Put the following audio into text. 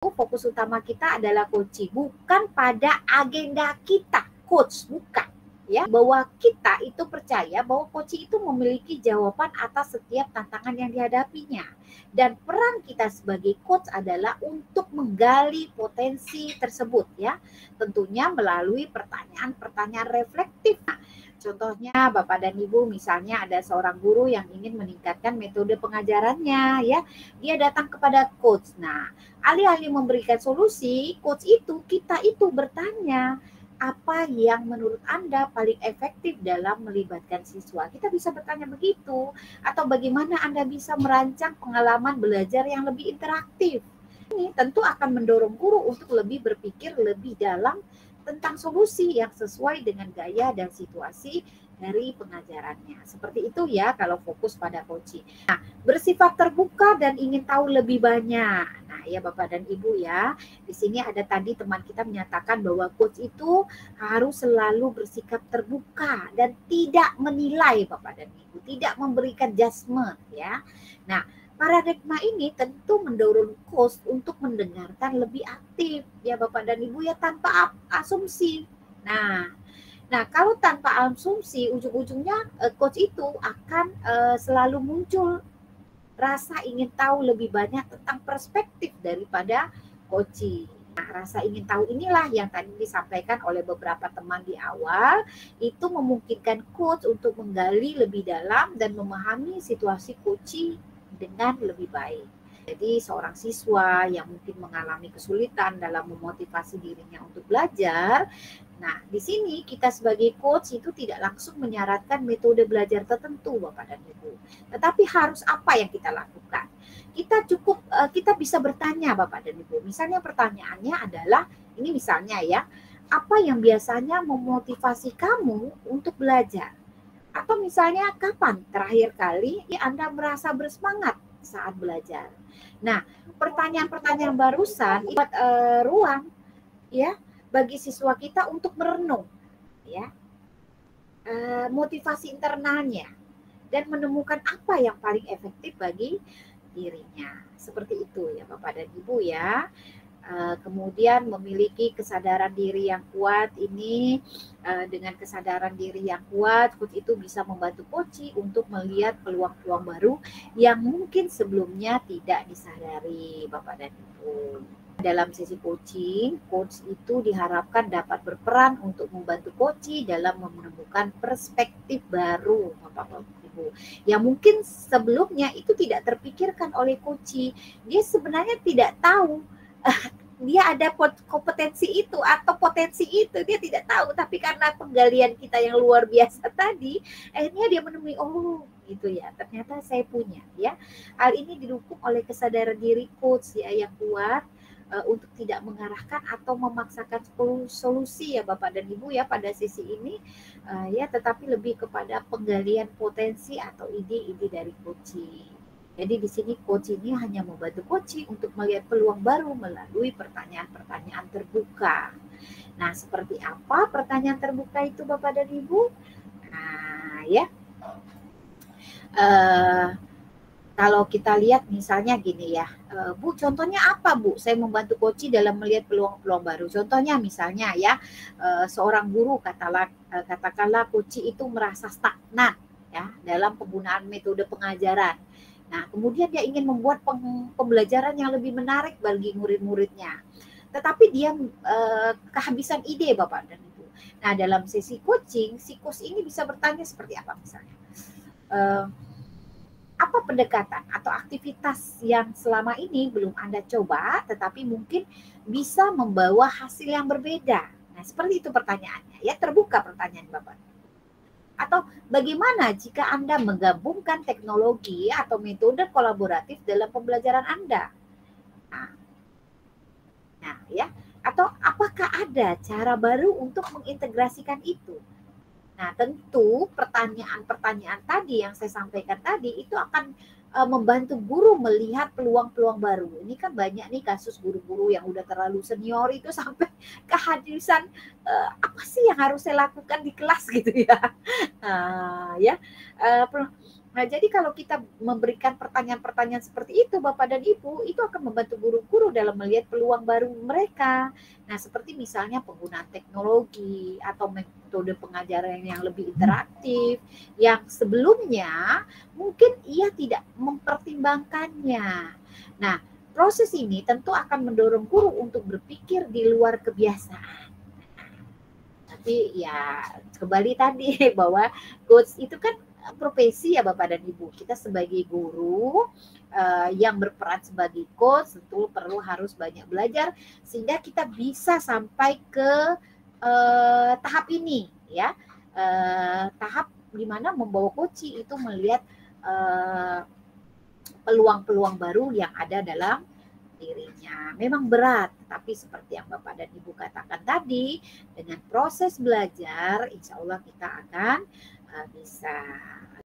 fokus utama kita adalah coaching, bukan pada agenda kita, coach, bukan. Ya, bahwa kita itu percaya bahwa coach itu memiliki jawaban atas setiap tantangan yang dihadapinya. Dan peran kita sebagai coach adalah untuk menggali potensi tersebut ya. Tentunya melalui pertanyaan-pertanyaan reflektif. Nah, contohnya Bapak dan Ibu misalnya ada seorang guru yang ingin meningkatkan metode pengajarannya ya. Dia datang kepada coach. Nah, alih-alih memberikan solusi, coach kita itu bertanya, apa yang menurut Anda paling efektif dalam melibatkan siswa? Kita bisa bertanya begitu. Atau bagaimana Anda bisa merancang pengalaman belajar yang lebih interaktif? Ini tentu akan mendorong guru untuk lebih berpikir lebih dalam tentang solusi yang sesuai dengan gaya dan situasi dari pengajarannya. Seperti itu ya kalau fokus pada coaching. Nah, bersifat terbuka dan ingin tahu lebih banyak. Nah, ya Bapak dan Ibu ya, di sini ada tadi teman kita menyatakan bahwa coach itu harus selalu bersikap terbuka dan tidak menilai Bapak dan Ibu, tidak memberikan judgement ya. Nah, paradigma ini tentu mendorong coach untuk mendengarkan lebih aktif ya Bapak dan Ibu ya, tanpa asumsi. Nah, kalau tanpa asumsi, ujung-ujungnya coach itu akan selalu muncul rasa ingin tahu lebih banyak tentang perspektif daripada coaching. Nah, rasa ingin tahu inilah yang tadi disampaikan oleh beberapa teman di awal, itu memungkinkan coach untuk menggali lebih dalam dan memahami situasi coaching dengan lebih baik. Jadi seorang siswa yang mungkin mengalami kesulitan dalam memotivasi dirinya untuk belajar, nah di sini kita sebagai coach itu tidak langsung menyarankan metode belajar tertentu Bapak dan Ibu. Tetapi harus apa yang kita lakukan? Kita bisa bertanya Bapak dan Ibu. Misalnya pertanyaannya adalah, ini misalnya ya, apa yang biasanya memotivasi kamu untuk belajar? Atau misalnya kapan terakhir kali Anda merasa bersemangat saat belajar? Nah, pertanyaan-pertanyaan barusan buat ruang ya bagi siswa kita untuk merenung ya motivasi internalnya dan menemukan apa yang paling efektif bagi dirinya. Seperti itu ya Bapak dan Ibu ya. Kemudian memiliki kesadaran diri yang kuat ini, dengan kesadaran diri yang kuat, coach itu bisa membantu coach untuk melihat peluang-peluang baru yang mungkin sebelumnya tidak disadari Bapak dan Ibu. Dalam sesi coaching, coach itu diharapkan dapat berperan untuk membantu coach dalam menemukan perspektif baru Bapak Ibu, yang mungkin sebelumnya itu tidak terpikirkan oleh coach. Dia sebenarnya tidak tahu dia ada kompetensi itu atau potensi itu, dia tidak tahu, tapi karena penggalian kita yang luar biasa tadi, akhirnya dia menemui, oh gitu ya, ternyata saya punya ya. Hal ini didukung oleh kesadaran diri coach ya yang kuat untuk tidak mengarahkan atau memaksakan solusi ya Bapak dan Ibu ya pada sisi ini ya, tetapi lebih kepada penggalian potensi atau ide-ide dari coaching. Jadi di sini coach ini hanya membantu coach untuk melihat peluang baru melalui pertanyaan-pertanyaan terbuka. Nah, seperti apa pertanyaan terbuka itu Bapak dan Ibu? Nah, ya. Kalau kita lihat misalnya gini ya, Bu, contohnya apa Bu? Saya membantu coach dalam melihat peluang-peluang baru. Contohnya misalnya ya, seorang guru katakanlah coach itu merasa stagnan ya dalam penggunaan metode pengajaran. Nah, kemudian dia ingin membuat pembelajaran yang lebih menarik bagi murid-muridnya. Tetapi dia kehabisan ide Bapak dan Ibu. Nah, dalam sesi coaching, si coach ini bisa bertanya seperti apa misalnya. Apa pendekatan atau aktivitas yang selama ini belum Anda coba, tetapi mungkin bisa membawa hasil yang berbeda? Nah, seperti itu pertanyaannya. Ya, terbuka pertanyaan Bapak. Atau bagaimana jika Anda menggabungkan teknologi atau metode kolaboratif dalam pembelajaran Anda? Nah, ya. Atau apakah ada cara baru untuk mengintegrasikan itu? Nah, tentu pertanyaan-pertanyaan tadi yang saya sampaikan tadi itu akan membantu guru melihat peluang-peluang baru. Ini kan banyak nih kasus guru-guru yang udah terlalu senior itu sampai kehadisan apa sih yang harus saya lakukan di kelas gitu ya. Ya. Nah, jadi kalau kita memberikan pertanyaan-pertanyaan seperti itu, Bapak dan Ibu, itu akan membantu guru-guru dalam melihat peluang baru mereka. Nah, seperti misalnya penggunaan teknologi atau metode pengajaran yang lebih interaktif, yang sebelumnya mungkin ia tidak mempertimbangkannya. Nah, proses ini tentu akan mendorong guru untuk berpikir di luar kebiasaan. Tapi ya kembali tadi bahwa coach itu kan profesi ya Bapak dan Ibu. Kita sebagai guru yang berperan sebagai coach tentu perlu harus banyak belajar sehingga kita bisa sampai ke tahap ini ya. Tahap di mana membawa coach itu melihat peluang-peluang baru yang ada dalam dirinya. Memang berat, tapi seperti yang Bapak dan Ibu katakan tadi, dengan proses belajar, insya Allah kita akan bisa